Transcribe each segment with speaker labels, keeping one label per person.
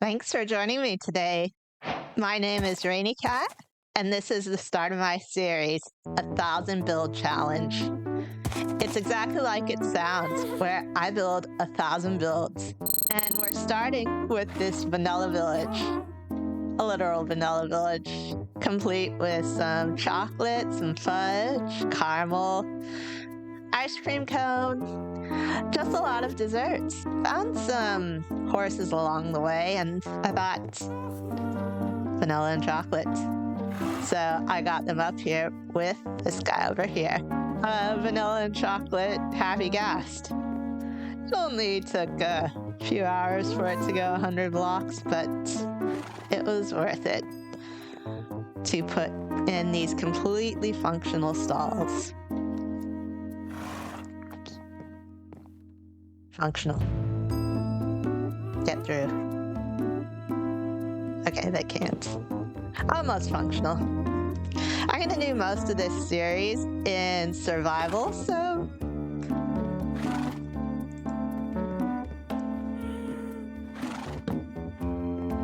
Speaker 1: Thanks for joining me today. My name is RainyKat, and this is the start of my series, 1,000 Build Challenge. It's exactly like it sounds, where I build 1,000 builds. And we're starting with this vanilla village, a literal vanilla village, complete with some chocolate, some fudge, caramel, ice cream cone, just a lot of desserts. Found some horses along the way, and I thought vanilla and chocolate. So I got them up here with this guy over here. Vanilla and chocolate happy gassed. It only took a few hours for it to go 100 blocks, but it was worth it to put in these completely functional stalls. Functional. Get through. Okay, they can't. Almost functional. I'm gonna do most of this series in survival, so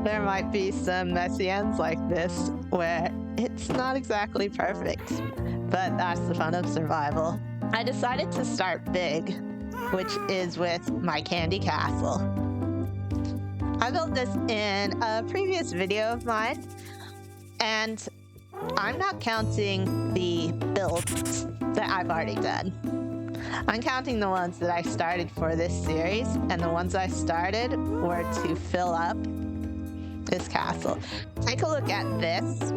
Speaker 1: there might be some messy ends like this where it's not exactly perfect, but that's the fun of survival. I decided to start big, which is with my candy castle. I built this in a previous video of mine, and I'm not counting the builds that I've already done. I'm counting the ones that I started for this series, and the ones I started were to fill up this castle. Take a look at this,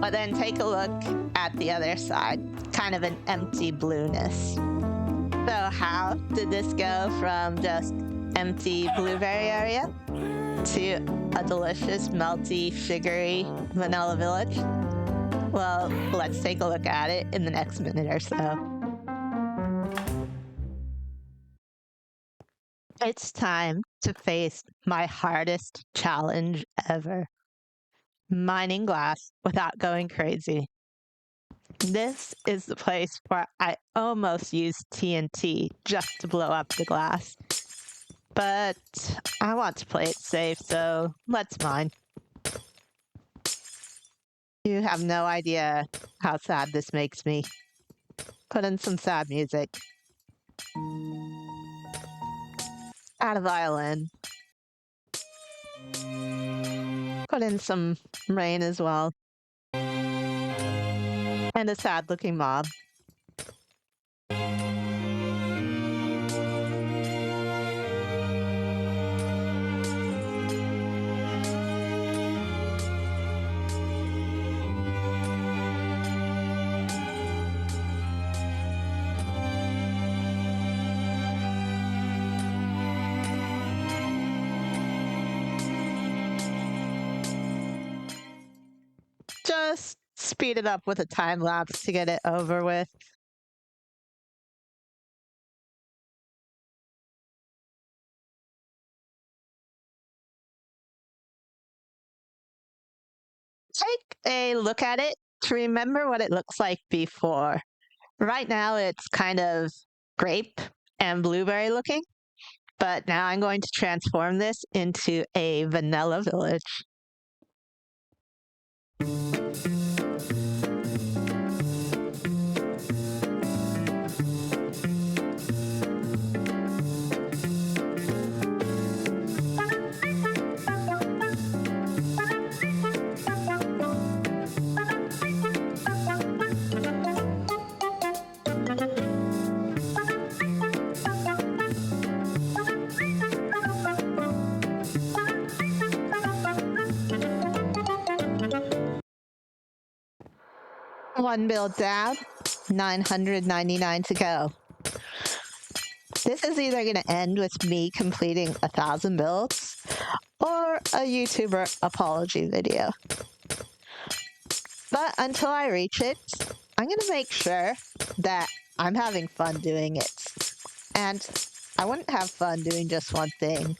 Speaker 1: but then take a look at the other side, kind of an empty blueness. So how did this go from just empty blueberry area to a delicious, melty, sugary vanilla village? Well, let's take a look at it in the next minute or so. It's time to face my hardest challenge ever. Mining glass without going crazy. This is the place where I almost used TNT just to blow up the glass. But I want to play it safe, so let's mine. You have no idea how sad this makes me. Put in some sad music. Add a violin. Put in some rain as well. And a sad looking mob. Just speed it up with a time lapse to get it over with. Take a look at it to remember what it looks like before. Right now it's kind of grape and blueberry looking, but now I'm going to transform this into a vanilla village. One build down, 999 to go. This is either going to end with me completing 1,000 builds or a YouTuber apology video. But until I reach it, I'm going to make sure that I'm having fun doing it. And I wouldn't have fun doing just one thing.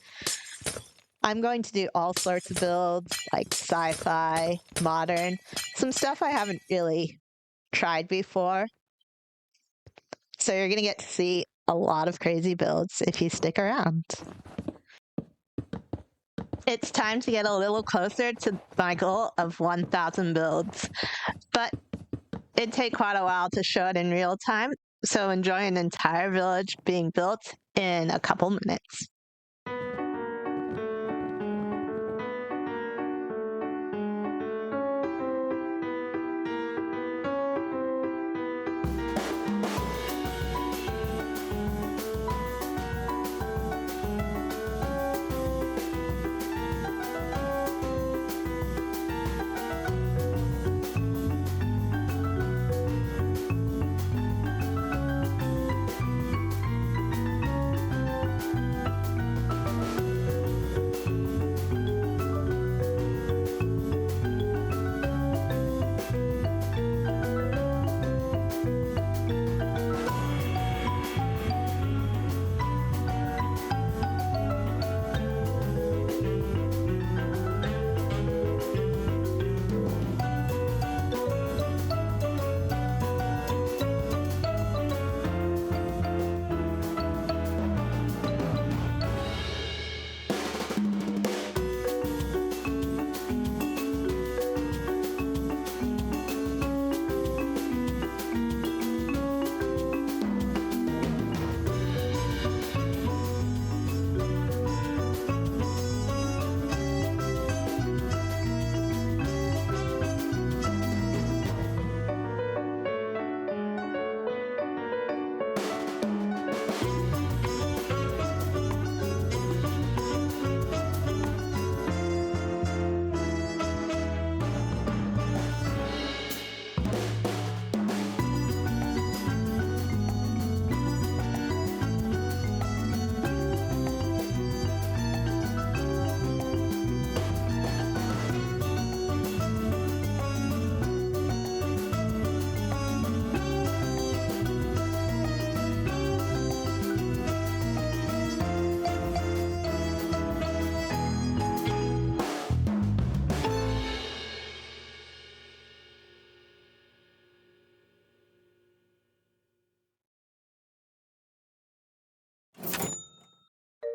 Speaker 1: I'm going to do all sorts of builds, like sci-fi, modern, some stuff I haven't really tried before. So you're going to get to see a lot of crazy builds if you stick around. It's time to get a little closer to my goal of 1,000 builds, but it'd take quite a while to show it in real time, so enjoy an entire village being built in a couple minutes.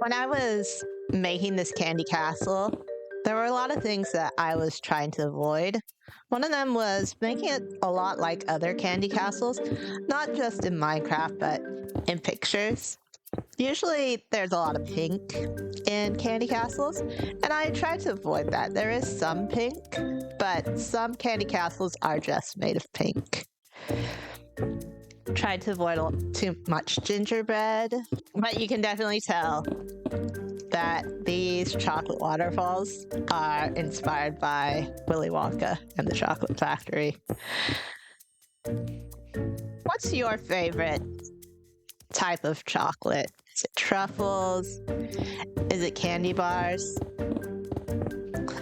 Speaker 1: When I was making this candy castle, there were a lot of things that I was trying to avoid. One of them was making it a lot like other candy castles, not just in Minecraft, but in pictures. Usually there's a lot of pink in candy castles, and I tried to avoid that. There is some pink, but some candy castles are just made of pink. Tried to avoid too much gingerbread, but you can definitely tell that these chocolate waterfalls are inspired by Willy Wonka and the Chocolate Factory. What's your favorite type of chocolate? Is it truffles? Is it candy bars?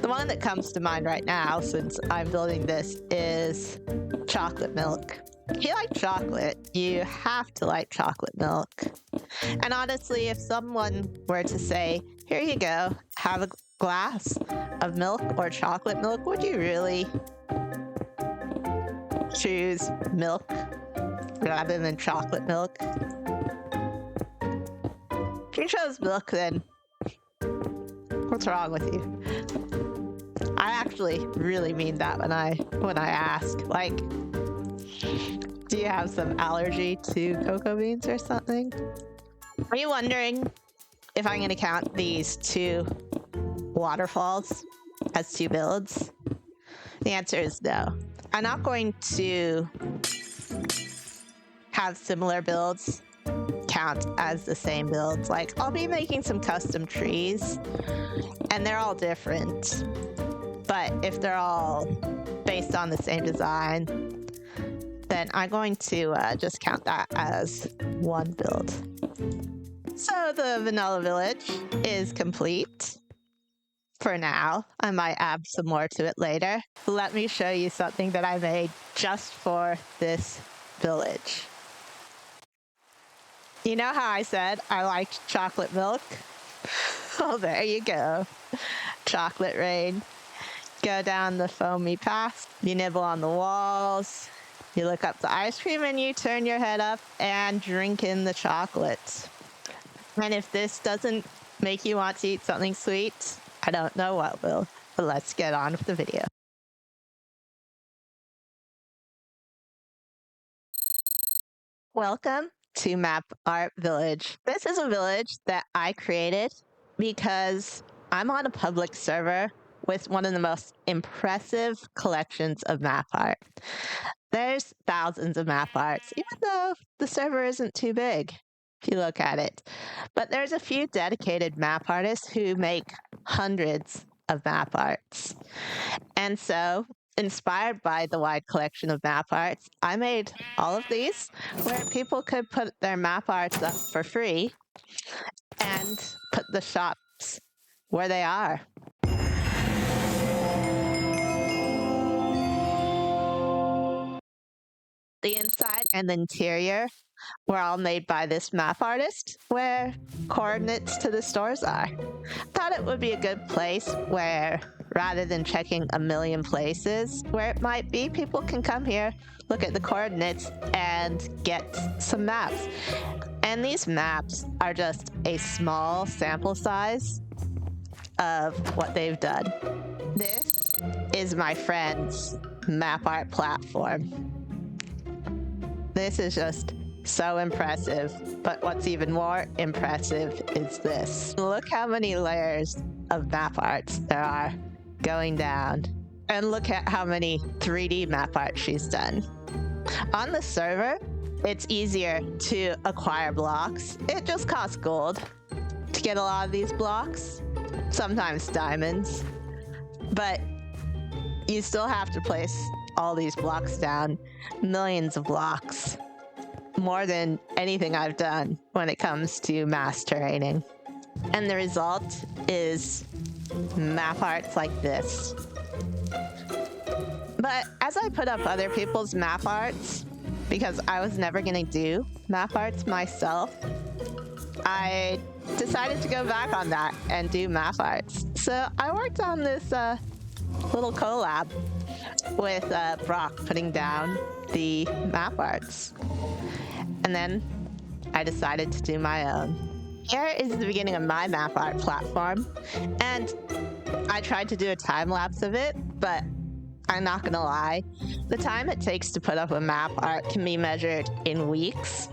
Speaker 1: The one that comes to mind right now, since I'm building this, is chocolate milk. If you like chocolate, you have to like chocolate milk. And honestly, if someone were to say, here you go, have a glass of milk or chocolate milk, would you really choose milk rather than chocolate milk? If you chose milk, then what's wrong with you? I actually really mean that when I ask. Like, do you have some allergy to cocoa beans or something? Are you wondering if I'm going to count these two waterfalls as two builds? The answer is no. I'm not going to have similar builds count as the same builds. Like, I'll be making some custom trees, and they're all different. But if they're all based on the same design, then I'm going to just count that as one build. So the vanilla village is complete for now. I might add some more to it later. Let me show you something that I made just for this village. You know how I said I liked chocolate milk? Oh, there you go. Chocolate rain. Go down the foamy path. You nibble on the walls. You look up the ice cream and you turn your head up and drink in the chocolate. And if this doesn't make you want to eat something sweet, I don't know what will, but let's get on with the video. Welcome to Map Art Village. This is a village that I created because I'm on a public server with one of the most impressive collections of map art. There's thousands of map arts, even though the server isn't too big, if you look at it. But there's a few dedicated map artists who make hundreds of map arts. And so, inspired by the wide collection of map arts, I made all of these where people could put their map arts up for free and put the shops where they are. The inside and the interior were all made by this map artist where coordinates to the stores are. Thought it would be a good place where, rather than checking a million places where it might be, people can come here, look at the coordinates, and get some maps. And these maps are just a small sample size of what they've done. This is my friend's map art platform. This is just so impressive, but what's even more impressive is this. Look how many layers of map arts there are going down. And look at how many 3D map art she's done. On the server, it's easier to acquire blocks. It just costs gold to get a lot of these blocks, sometimes diamonds, but you still have to place all these blocks down, millions of blocks, more than anything I've done when it comes to mass terraining. And the result is map arts like this. But as I put up other people's map arts, because I was never going to do map arts myself, I decided to go back on that and do map arts. So I worked on this little collab with Brock putting down the map arts. And then I decided to do my own. Here is the beginning of my map art platform. And I tried to do a time lapse of it, but I'm not gonna lie, the time it takes to put up a map art can be measured in weeks.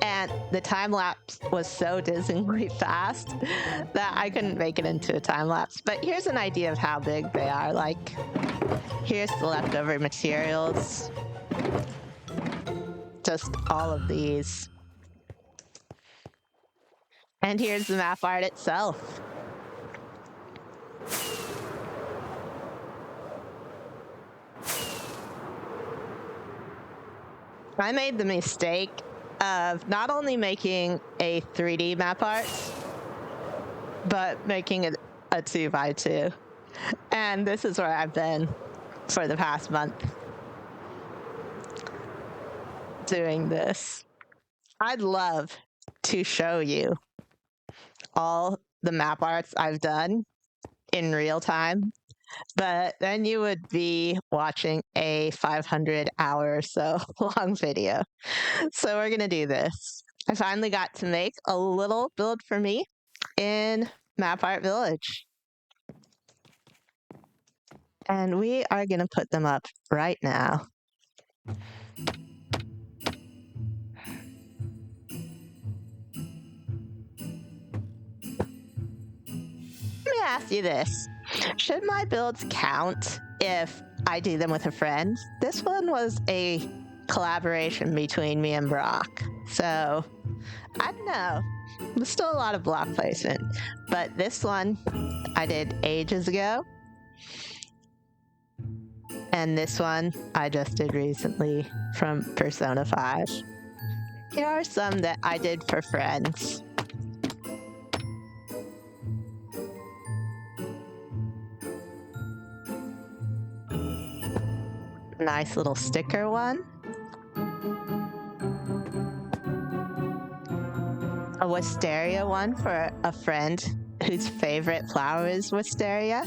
Speaker 1: And the time lapse was so dizzyingly fast that I couldn't make it into a time lapse. But here's an idea of how big they are. Like, here's the leftover materials. Just all of these. And here's the map art itself. I made the mistake of not only making a 3D map art, but making it a 2x2. And this is where I've been for the past month, doing this. I'd love to show you all the map arts I've done in real time, but then you would be watching a 500-hour or so long video. So we're gonna do this. I finally got to make a little build for me in Map Art Village. And we are gonna put them up right now. Let me ask you this. Should my builds count if I do them with a friend? This one was a collaboration between me and Brock. So, I don't know. There's still a lot of block placement. But this one I did ages ago. And this one I just did recently from Persona 5. Here are some that I did for friends. Nice little sticker one. A wisteria one for a friend whose favorite flower is wisteria.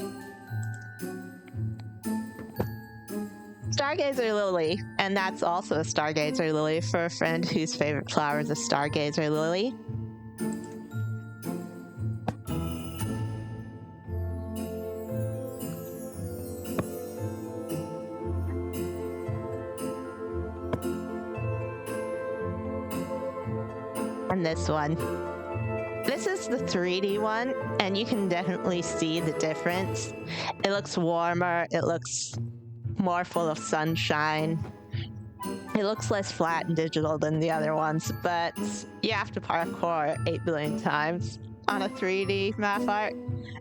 Speaker 1: Stargazer lily, and that's also a stargazer lily for a friend whose favorite flower is a stargazer lily. and this one. This is the 3D one, and you can definitely see the difference. It looks warmer, it looks more full of sunshine. It looks less flat and digital than the other ones, but you have to parkour 8 billion times on a 3D map art,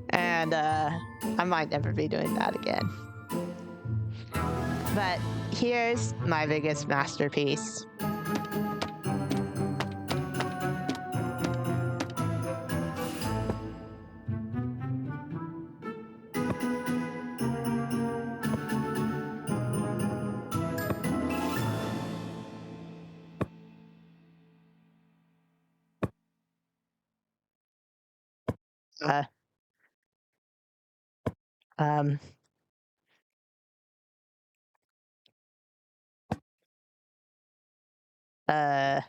Speaker 1: and I might never be doing that again. But here's my biggest masterpiece. Uh, um, uh,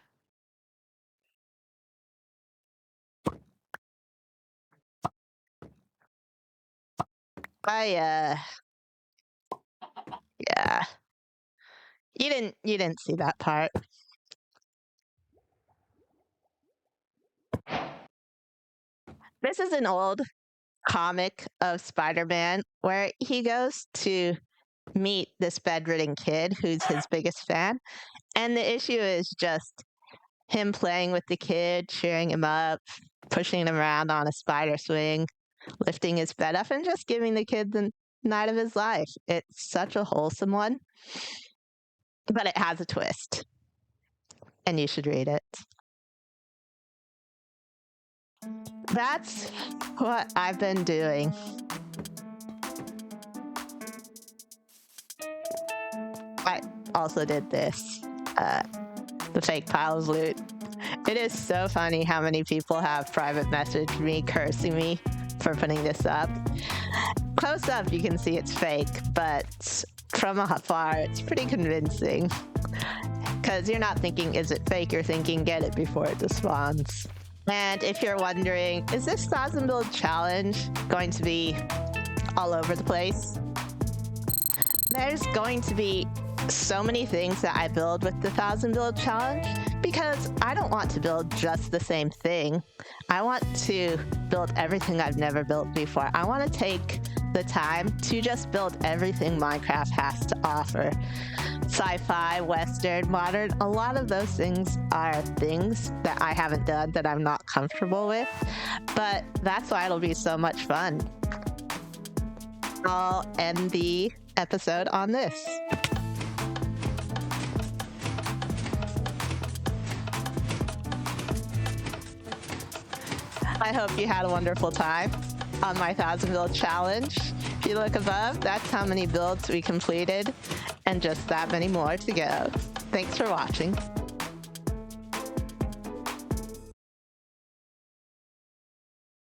Speaker 1: yeah. You didn't see that part. This is an old comic of Spider-Man where he goes to meet this bedridden kid who's his biggest fan. And the issue is just him playing with the kid, cheering him up, pushing him around on a spider swing, lifting his bed up, and just giving the kid the night of his life. It's such a wholesome one, but it has a twist, and you should read it. That's what I've been doing. I also did this, the fake pile of loot. It is so funny how many people have private messaged me cursing me for putting this up. Close up, you can see it's fake, but from afar, it's pretty convincing. Because you're not thinking, is it fake? You're thinking, get it before it despawns. And if you're wondering, is this 1,000 build challenge going to be all over the place? There's going to be so many things that I build with the 1,000 build challenge because I don't want to build just the same thing. I want to build everything I've never built before. I want to take the time to just build everything Minecraft has to offer. Sci-fi, Western, modern, a lot of those things are things that I haven't done that I'm not comfortable with, but that's why it'll be so much fun. I'll end the episode on this. I hope you had a wonderful time on my 1,000 build challenge. If you look above, that's how many builds we completed, and just that many more to go. Thanks for watching.